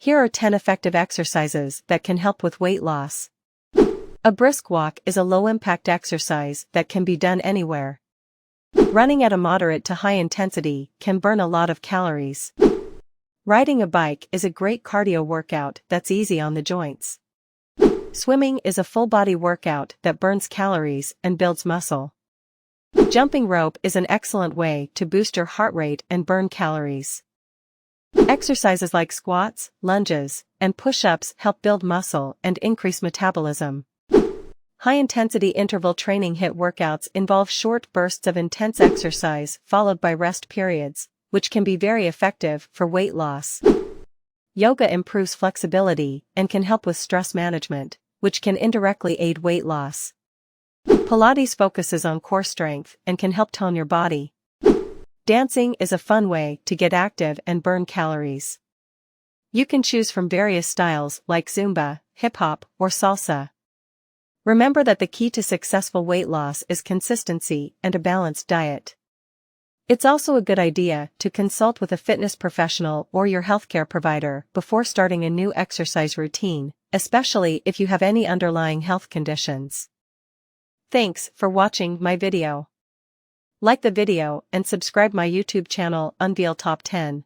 Here are 10 effective exercises that can help with weight loss. A brisk walk is a low-impact exercise that can be done anywhere. Running at a moderate to high intensity can burn a lot of calories. Riding a bike is a great cardio workout that's easy on the joints. Swimming is a full-body workout that burns calories and builds muscle. Jumping rope is an excellent way to boost your heart rate and burn calories. Exercises like squats, lunges, and push-ups help build muscle and increase metabolism. High-intensity interval training HIIT workouts involve short bursts of intense exercise followed by rest periods, which can be very effective for weight loss. Yoga improves flexibility and can help with stress management, which can indirectly aid weight loss. Pilates focuses on core strength and can help tone your body. Dancing is a fun way to get active and burn calories. You can choose from various styles like Zumba, hip-hop, or salsa. Remember that the key to successful weight loss is consistency and a balanced diet. It's also a good idea to consult with a fitness professional or your healthcare provider before starting a new exercise routine, especially if you have any underlying health conditions. Thanks for watching my video. Like the video and subscribe my YouTube channel Unveil Top 10.